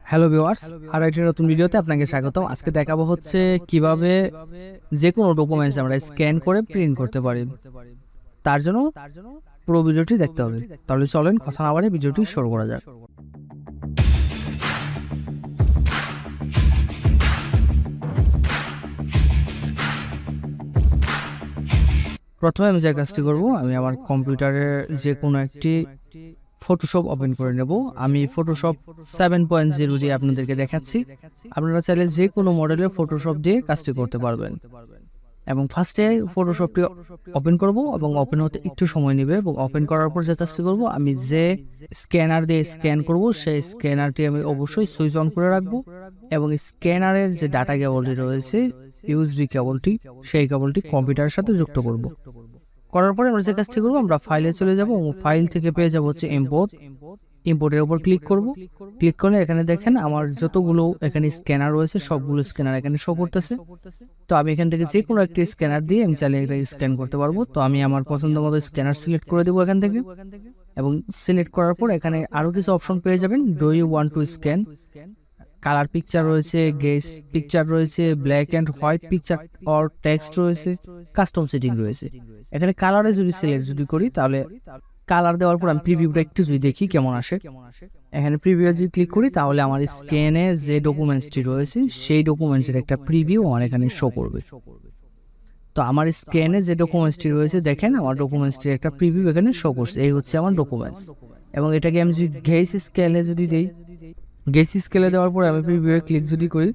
Hello viewers, আর একটি নতুন ভিডিওতে আপনাকে স্বাগতম। আজকে দেখাবো হচ্ছে কিভাবে যে কোনো ডকুমেন্টস আমরা স্ক্যান করে প্রিন্ট করতে পারি। তার জন্য পুরো ভিডিওটি দেখতে হবে। তাহলে চলেন কথা না বাড়িয়ে ভিডিওটি শুরু করা যাক। প্রথমে আমি যে কাজটি করব, আমি আমার কম্পিউটারের যে কোনো একটি ফটোশপ ওপেন করে নেব। আমি ফটোশপ 7.0 দিয়ে আপনাদেরকে দেখাচ্ছি। আপনারা চাইলে যে কোনো মডেলের ফটোশপ দিয়ে কাজটি করতে পারবেন। এবং ফার্স্টে ফটোশপটি ওপেন করব এবং ওপেন হতে একটু সময় নেবে। এবং ওপেন করার পর যে কাজটি করব, আমি যে স্ক্যানার দিয়ে স্ক্যান করব সেই স্ক্যানারটি আমি অবশ্যই সুইচ অন করে রাখবো। এবং স্ক্যানারের যে ডাটা কেবলটি রয়েছে, ইউএসবি কেবলটি, সেই কেবলটি কম্পিউটারের সাথে যুক্ত করব। করার পরে আমরা যে কাজটি করবো, আমরা ফাইলে চলে যাব এবং ফাইল থেকে পেয়ে যাব হচ্ছে ইম্পোর্টের উপর ক্লিক করব। ক্লিক করলে এখানে দেখেন আমার যতগুলো এখানে স্ক্যানার রয়েছে সবগুলো স্ক্যানার এখানে শো করতেছে। তো আমি এখান থেকে যে কোনো একটি স্ক্যানার দিয়ে আমি চাইলে এটা স্ক্যান করতে পারবো। তো আমি আমার পছন্দ মতো স্ক্যানার সিলেক্ট করে দেবো এখান থেকে। এবং সিলেক্ট করার পর এখানে আরো কিছু অপশন পেয়ে যাবেন। Do you want to scan, colour picture রয়েছে, গেস পিকচার রয়েছে, black and white picture or text রয়েছে, কাস্টম সেটিং রয়েছে। এখানে কালারে যদি সিলেক্ট করি, তাহলে কালার দেওয়ার পর আমি প্রিভিউটা একটু যদি দেখি কেমন আসে। এখানে প্রিভিউ যদি ক্লিক করি, তাহলে আমার স্ক্যানে যে ডকুমেন্টসটি রয়েছে সেই ডকুমেন্টসের একটা প্রিভিউ আমার এখানে শো করবে। তো আমার স্ক্যানে যে ডকুমেন্টসটি রয়েছে, দেখেন আমার ডকুমেন্টসটির একটা প্রিভিউ এখানে শো করছে। এই হচ্ছে আমার ডকুমেন্টস। এবং এটাকে আমি যদি গেস স্কেলে যদি দিই, গেস স্কেলে দেওয়ার পরে আমি প্রিভিউয়ে ক্লিক যদি করি,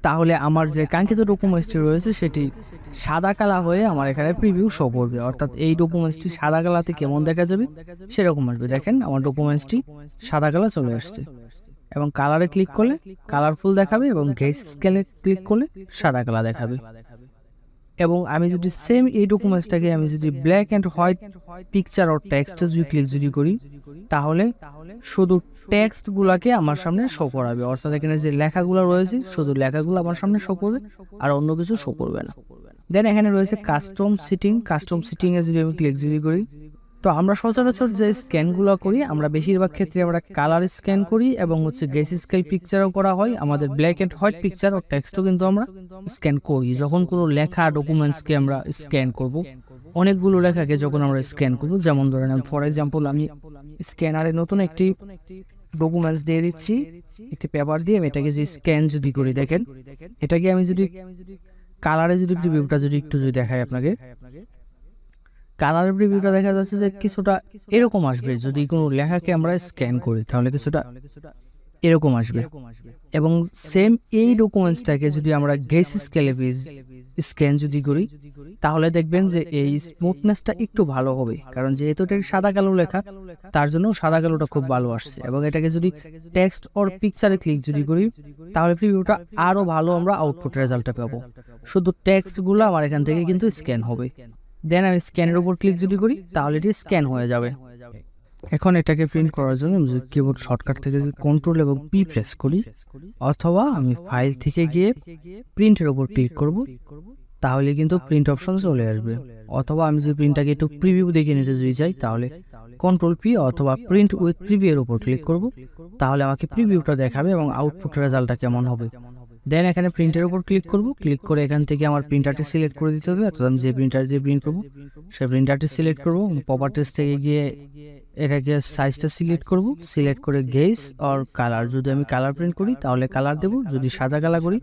তাহলে আমার যে কাঙ্ক্ষিত ডকুমেন্টসটি রয়েছে সেটি সাদা কালা হয়ে আমার এখানে প্রিভিউ শো করবে। অর্থাৎ এই ডকুমেন্টসটি সাদা কালাতে কেমন দেখা যাবে সেরকম আসবে। দেখেন আমার ডকুমেন্টসটি সাদা কালা চলে আসছে। এবং কালারে ক্লিক করলে কালারফুল দেখাবে এবং গেস স্কেলে ক্লিক করলে সাদা কালা দেখাবে। এবং আমি যদি সেম এই ডকুমেন্টসটাকে আমি যদি ব্ল্যাক অ্যান্ড হোয়াইট পিকচার ও টেক্সট যদি ক্লিক যদি করি, তাহলে শুধু টেক্সট গুলাকে আমার সামনে শো করাবে। অর্থাৎ এখানে যে লেখাগুলো রয়েছে শুধু লেখাগুলো আমার সামনে শো করবে, আর অন্য কিছু শো করবে না। দেন এখানে রয়েছে কাস্টম সিটিং এ যদি আমি ক্লিক যদি করি, তো আমরা সচরাচর যে স্ক্যানগুলো করি, আমরা বেশিরভাগ ক্ষেত্রে আমরা কালার স্ক্যান করি এবং হচ্ছে গেস স্কেল পিকচারও করা হয়। আমাদের ব্ল্যাক অ্যান্ড হোয়াইট পিকচার ও টেক্সটও কিন্তু আমরা স্ক্যান করি। যখন কোনো লেখা ডকুমেন্টসকে আমরা স্ক্যান করব, অনেকগুলো লেখাকে যখন আমরা স্ক্যান করব, যেমন ধরেন ফর এক্সাম্পল আমি স্ক্যানারে নতুন একটি ডকুমেন্টস দিয়ে দিচ্ছি, একটি পেপার দিয়ে আমি এটাকে যদি স্ক্যান যদি করি, দেখেন এটাকে আমি যদি কালারে যদি প্রিভিউটা যদি একটু যদি দেখাই আপনাকে, কালারের প্রিভিউটা দেখা যাচ্ছে যে কিছুটা এরকম আসবে। যদি কোনো লেখাকে আমরা স্ক্যান করি তাহলে কিছুটা এরকম আসবে। এবং সেম এই ডকুমেন্টসটাকে যদি আমরা গেস স্কেলে স্ক্যান যদি করি, তাহলে দেখবেন যে এই স্মুথনেসটা একটু ভালো হবে। কারণ যেহেতু এটা সাদা কালো লেখা, তার জন্য সাদা কালোটা খুব ভালো আসছে। এবং এটাকে যদি টেক্সট অর পিকচারে ক্লিক যদি করি, তাহলে প্রিভিউটা আরো ভালো আমরা আউটপুট রেজাল্টটা পাবো। শুধু টেক্সটগুলো আমার এখান থেকে কিন্তু স্ক্যান হবে। দেন আমি স্ক্যানের উপর ক্লিক যদি করি, তাহলে এটি স্ক্যান হয়ে যাবে। এখন এটাকে প্রিন্ট করার জন্য আমি কিবোর্ড শর্টকাট থেকে যদি কন্ট্রোল এবং পি প্রেস করি, অথবা আমি ফাইল থেকে গিয়ে প্রিন্টের উপর ক্লিক করব, তাহলে কিন্তু প্রিন্ট অপশন চলে আসবে। অথবা আমি যদি প্রিন্টটাকে একটু প্রিভিউ দেখে নিতে যদি চাই, তাহলে কন্ট্রোল পি অথবা প্রিন্ট উইথ প্রিভিউ এর উপর ক্লিক করব, তাহলে আমাকে প্রিভিউটা দেখাবে এবং আউটপুট রেজাল্টটা কেমন হবে। দেন এখানে প্রিন্টের উপর ক্লিক করব। ক্লিক করে এখান থেকে আমার প্রিন্টারটি সিলেক্ট করে দিতে হবে। অর্থাৎ আমি যে প্রিন্টার দিয়ে প্রিন্ট করব সেই প্রিন্টারটি সিলেক্ট করব। প্রপার্টিজ থেকে গিয়ে এটাকে সাইজটা সিলেক্ট করব। সিলেক্ট করে গেস অর কালার, যদি আমি কালার প্রিন্ট করি তাহলে কালার দেব, যদি সাদা কালার করি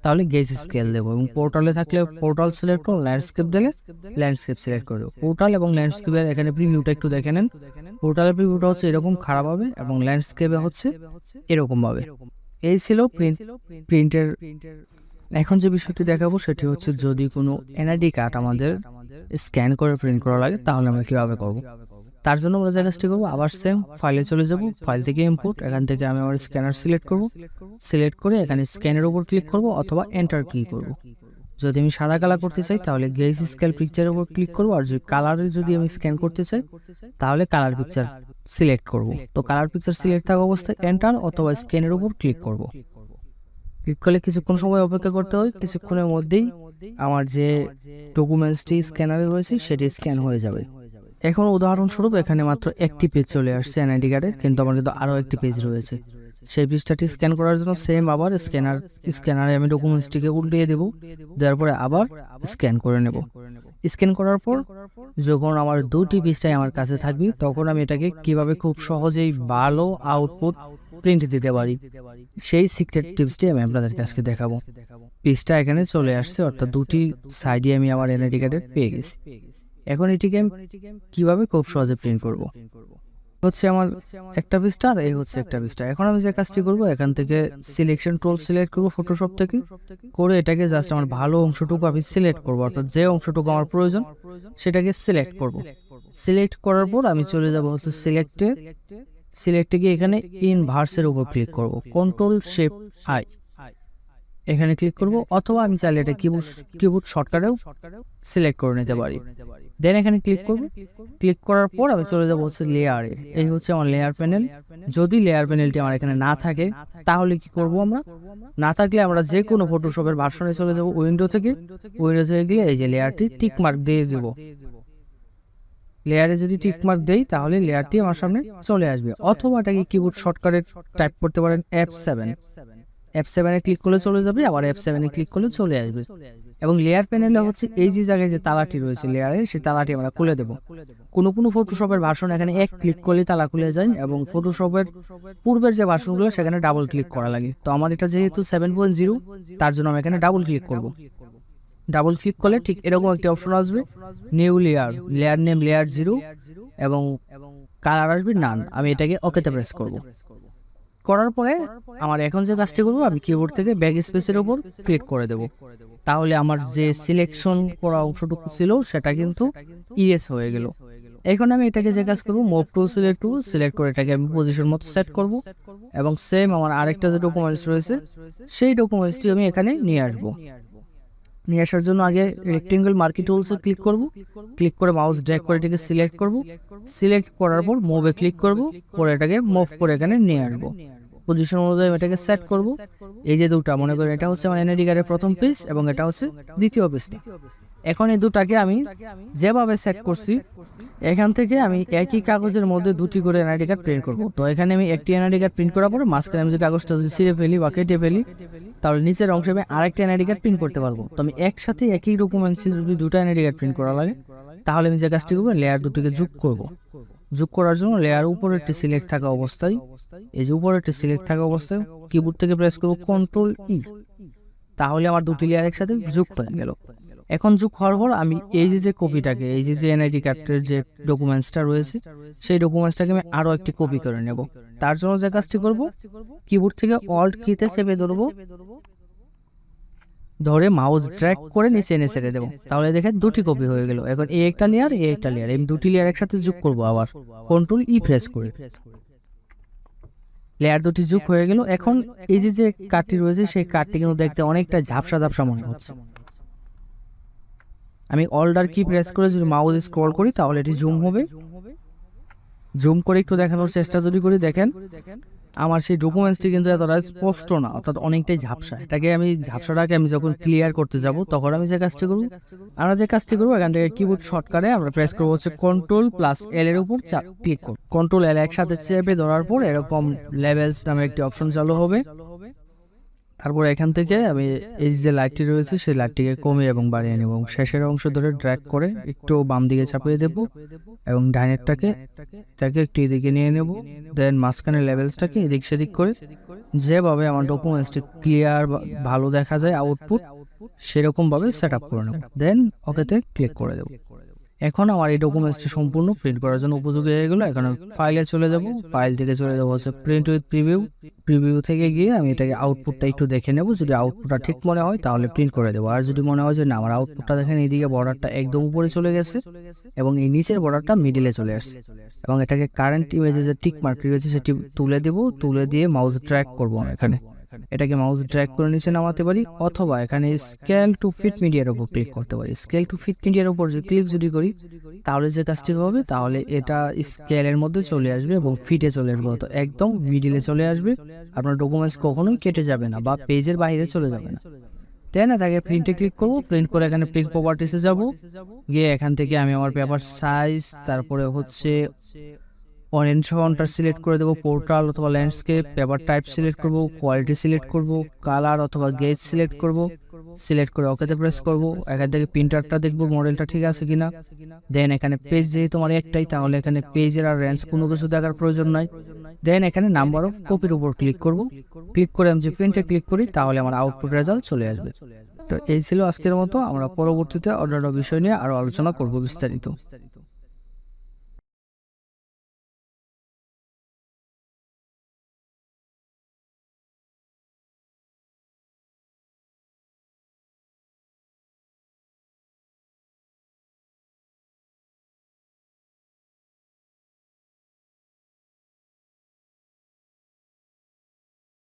তাহলে গেস স্কেল দেব। এবং পোর্টালে থাকলে পোর্টাল সিলেক্ট করব, ল্যান্ডস্কেপ দিলে ল্যান্ডস্কেপ সিলেক্ট করব। পোর্টাল এবং ল্যান্ডস্কেপের এখানে প্রিভিউটা একটু দেখে নেন। পোর্টালের প্রিভিউটা হচ্ছে এরকম খারাপ হবে এবং ল্যান্ডস্কেপে হচ্ছে এরকম হবে। এই ছিল প্রিন্টের। এখন যে বিষয়টি দেখাবো সেটি হচ্ছে, যদি কোনো এনআইডি কার্ড আমাদের স্ক্যান করে প্রিন্ট করা লাগে, তাহলে আমরা কিভাবে করব। তার জন্য আমরা যে কাজটি করবো, আবার সেম ফাইলে চলে যাব, ফাইল থেকে ইম্পোর্ট, এখান থেকে আমি আমার স্ক্যানার সিলেক্ট করব। সিলেক্ট করে এখানে স্ক্যানের উপর ক্লিক করব অথবা এন্টার কি করব। যদি আমি সাদা কালার করতে চাই তাহলে গেস স্কেল পিকচারের উপর ক্লিক করব, আর যদি কালারের যদি আমি স্ক্যান করতে চাই তাহলে কালার পিকচার সিলেক্ট করব। তো কালার পিকচার সিলেক্ট থাকা অবস্থায় এন্টার অথবা স্ক্যানের উপর ক্লিক করব। ক্লিক করলে কিছুক্ষণ সময় অপেক্ষা করতে হয়। কিছুক্ষণের মধ্যেই আমার যে ডকুমেন্টসটি স্ক্যানারে রয়েছে সেটি স্ক্যান হয়ে যাবে। এখন উদাহরণস্বরূপ এখানে মাত্র একটি পেজ চলে আসছে এনআইডি কার্ডের, কিন্তু আমার কিন্তু আরও একটি পেজ রয়েছে। সেই পৃষ্ঠাটি স্ক্যান করার জন্য সেম আবার স্ক্যানারে আমি ডকুমেন্টসটিকে উল্টিয়ে দেব, দেওয়ার পরে আবার স্ক্যান করে নেব। স্ক্যান করার পর যখন আমার দুটি পৃষ্ঠায় আমার কাছে থাকবে তখন আমি এটাকে কিভাবে খুব সহজেই ভালো আউটপুট প্রিন্ট দিতে পারি সেই সিক্রেট টিপসটি আমি আপনাদের কাছে দেখাবো। পৃষ্ঠা এখানে চলে আসছে, অর্থাৎ দুটি সাইডে আমি আমার এনআইডি কার্ডের পেয়ে গেছি। এখন এটিকে আমি কিভাবে খুব সহজে প্রিন্ট করব, হচ্ছে আমার একটা পৃষ্ঠা আর এই হচ্ছে একটা পৃষ্ঠা। এখন আমি যে কাজটি করব, এখান থেকে সিলেকশন টুল সিলেক্ট করব ফটোশপ থেকে, করে এটাকে জাস্ট আমার ভালো অংশটুকু আমি সিলেক্ট করব, অর্থাৎ যে অংশটুকু আমার প্রয়োজন সেটাকে সিলেক্ট করব। সিলেক্ট করার পর আমি চলে যাব হচ্ছে সিলেক্টে গিয়ে এখানে ইনভার্সের উপর ক্লিক করব, Ctrl+Shift+I এখানে ক্লিক করব, অথবা আমি চাইলে এটা কিবোর্ড শর্টকাটেও সিলেক্ট করে নিতে পারি। দেন এখানে ক্লিক করব। ক্লিক করার পর আমি চলে যাব হচ্ছে লেয়ারে। এই হচ্ছে আমার লেয়ার প্যানেল। যদি লেয়ার প্যানেলটি আমার এখানে না থাকে তাহলে কি করব, আমরা না থাকলে আমরা যে কোনো ফটোশপের ভার্সনে চলে যাব, উইন্ডো থেকে গিয়ে এই যে লেয়ারটি টিক মার্ক দিয়ে দেব। লেয়ারে যদি টিক মার্ক দেই তাহলে লেয়ারটি আমার সামনে চলে আসবে, অথবা এটাকে কিবোর্ড শর্টকাটে টাইপ করতে পারেন F7 এ ক্লিক করলে চলে যাবে, আবার F7 এ ক্লিক করলে চলে আসবে। এবং লেয়ার প্যানেলে হচ্ছে এই যে জায়গায় যে তালাটি রয়েছে লেয়ারে, সেই তালাটি আমরা খুলে দেব। কোনো ফটোশপের ভার্সন এখানে এক ক্লিক করলে তালা খুলে যায়, এবং ফটোশপের পূর্বের যে ভার্সনগুলো সেখানে ডাবল ক্লিক করা লাগে। তো আমার এটা যেহেতু 7.0, তার জন্য আমি এখানে ডাবল ক্লিক করব। ডাবল ক্লিক করলে ঠিক এরকম একটা অপশন আসবে, নিউ লেয়ার নেম লেয়ার 0 এবং কালার আসবে নান। আমি এটাকে ওকেতে প্রেস করব। করার পরে আমার এখন যে কাজটি করব, আমি কিবোর্ড থেকে ব্যাক স্পেসের উপর ক্লিক করে দেব। তাহলে আমার যে সিলেকশন করা অংশটুকু ছিল সেটা কিন্তু ইরেজ হয়ে গেল। এখন আমি এটাকে যে কাজ করব, মুভ টু সিলেক্ট করে এটাকে আমি পজিশন মতো সেট করব, এবং সেম আমার আরেকটা যে ডকুমেন্টস রয়েছে সেই ডকুমেন্টসটি আমি এখানে নিয়ে আসব। নিয়ে আসার জন্য আগে রেক্টেঙ্গল মার্কি টুলসে ক্লিক করব, ক্লিক করে মাউস ড্র্যাগ করে এটাকে সিলেক্ট করব। সিলেক্ট করার পর মুভে ক্লিক করব, করে এটাকে মুভ করে এখানে নিয়ে আসবো। পজিশন অনুযায়ী এটাকে সেট করব। এই যে দুটো মনে করেন এটা হচ্ছে আমার এনআইডি কার্ডের প্রথম পেজ এবং এটা হচ্ছে দ্বিতীয় পেজটি। এখন এই দুটাকে আমি যেভাবে সেট করছি এখান থেকে আমি একই কাগজের মধ্যে দুটি করে এনআইডি কার্ড প্রিন্ট করব। তো এখানে আমি একটি এনআইডি কার্ড প্রিন্ট করার পরে মাঝখানে আমি যে কাগজটা যদি ছিঁড়ে ফেলি বা কেটে ফেলি তাহলে নিচের অংশে আমি আরেকটা এনআইডি কার্ড প্রিন্ট করতে পারবো। তো আমি একসাথে একই ডকুমেন্টসে যদি দুটো এনআইডি কার্ড প্রিন্ট করা লাগে তাহলে আমি যে কাজটি করবো, লেয়ার দুটিকে যোগ করব। যোগ করার জন্য লেয়ার উপরে একটি সিলেক্ট থাকা অবস্থায়, এই যে উপরে একটি সিলেক্ট থাকা অবস্থায় কিবোর্ড থেকে প্রেস করব Ctrl+E, তাহলে আমার দুটি লেয়ার একসাথে যোগ হয়ে গেল। এখন যোগ হওয়ার পর আমি এই যে কপিটাকে, এই যে এনআইডি কার্ডের যে ডকুমেন্টসটা রয়েছে সেই ডকুমেন্টসটাকে আমি আরো একটি কপি করে নেব। তার জন্য যে কাজটি করব, কিবোর্ড থেকে অল্ট কিতে চেপে ধরে মাউস ড্র্যাগ করে নিচে এনে ছেড়ে দেবো, তাহলে দেখেন দুটি কপি হয়ে গেল। এখন এই একটা লেয়ার এই দুটি লেয়ার একসাথে যোগ করব, আবার Ctrl+E প্রেস করে লেয়ার দুটি যোগ হয়ে গেল। এখন এই যে কার্ডটি রয়েছে সেই কার্ডটি কিন্তু দেখতে অনেকটা ঝাপসা মনে হচ্ছে। আমি অল্টার কি প্রেস করে যদি মাউস স্ক্রল করি তাহলে এটি জুম হবে। জুম করে একটু দেখানোর চেষ্টা যদি করি, দেখেন আমার সেই ডকুমেন্টসটি কিন্তু এতটা স্পষ্ট না, অর্থাৎ অনেকটাই ঝাপসা। ঝাপসাটাকে আমি যখন ক্লিয়ার করতে যাব তখন আমি যে কাজটি করবো এখান থেকে কিবোর্ড শর্টকাটে আমরা প্রেস করবো হচ্ছে Ctrl+L এর উপর ক্লিক করব। Ctrl+L একসাথে চেপে ধরার পর এরকম লেভেলস নামে একটি অপশন চালু হবে। তারপর এখান থেকে আমি এই যে লাইটটি রয়েছে সেই লাইটটিকে কমিয়ে এবং বাড়িয়ে নেব, এবং শেষের অংশ ধরে ড্র্যাগ করে একটু বাম দিকে চাপিয়ে দেব এবং ডাইনেরটাকে একটু এদিকে নিয়ে নেব। দেন মাঝখানে লেভেলসটাকে এদিক সেদিক করে যেভাবে আমার ডকুমেন্টসটি ক্লিয়ার ভালো দেখা যায় আউটপুট সেরকম ভাবে সেট আপ করে নেব। দেন ওকেতে ক্লিক করে দেব। এখন আমার এই ডকুমেন্টসটি সম্পূর্ণ প্রিন্ট করার জন্য উপযোগী হয়ে গেল। এখন ফাইলে চলে যাব, ফাইল থেকে চলে যাব হচ্ছে প্রিন্ট উইথ প্রিভিউ থেকে গিয়ে আমি এটাকে আউটপুটটা একটু দেখে নেব। যদি আউটপুটটা ঠিক মনে হয় তাহলে প্রিন্ট করে দেবো, আর যদি মনে হয় যে না আমার আউটপুটটা দেখেন এইদিকে বর্ডারটা একদম উপরে চলে গেছে এবং এই নিচের বর্ডারটা মিডিলে চলে আসছে, এবং এটাকে কারেন্ট ইমেজে যে টিক মার্ক রয়েছে সেটি তুলে দেব। তুলে দিয়ে মাউস ড্র্যাগ করবো, এখানে এটাকে মাউস ড্র্যাগ করে নিচে নামাতে পারি, অথবা এখানে স্কেল টু ফিট মিডিয়ার উপর ক্লিক করতে পারি। স্কেল টু ফিট মিডিয়ার উপর ক্লিক যদি করি তাহলে যে কাজটি হবে, তাহলে এটা স্কেলের মধ্যে চলে আসবে এবং ফিটে চলে আসবে, তো একদম মিডিলে চলে আসবে। আপনার ডকুমেন্টস কখনোই কেটে যাবে না বা পেজের বাইরে চলে যাবে না। তাই না, তাকে প্রিন্টে ক্লিক করবো। প্রিন্ট করে এখানে প্রিন্ট প্রপার্টিসে যাব, গিয়ে এখান থেকে আমি আমার পেপার সাইজ, তারপরে হচ্ছে অরেঞ্জ ফন্টটা সিলেক্ট করে দেবো, পোর্টাল অথবা ল্যান্ডস্কেপ, পেপার টাইপ সিলেক্ট করব, কোয়ালিটি সিলেক্ট করব, কালার অথবা গেজ সিলেক্ট করব, সিলেক্ট করে ওকেতে প্রেস করব। এখান থেকে প্রিন্টারটা দেখবো মডেলটা ঠিক আছে কিনা। দেন এখানে পেজ যেহেতু আমার একটাই, তাহলে এখানে পেজের আর রেঞ্জ কোনো কিছু দেখার প্রয়োজন নাই। দেন এখানে নাম্বার অফ কপির উপর ক্লিক করব। ক্লিক করে আমি যে প্রিন্টে ক্লিক করি তাহলে আমার আউটপুট রেজাল্ট চলে আসবে। তো এই ছিল আজকের মতো। আমরা পরবর্তীতে অন্যান্য বিষয় নিয়ে আরো আলোচনা করব বিস্তারিত।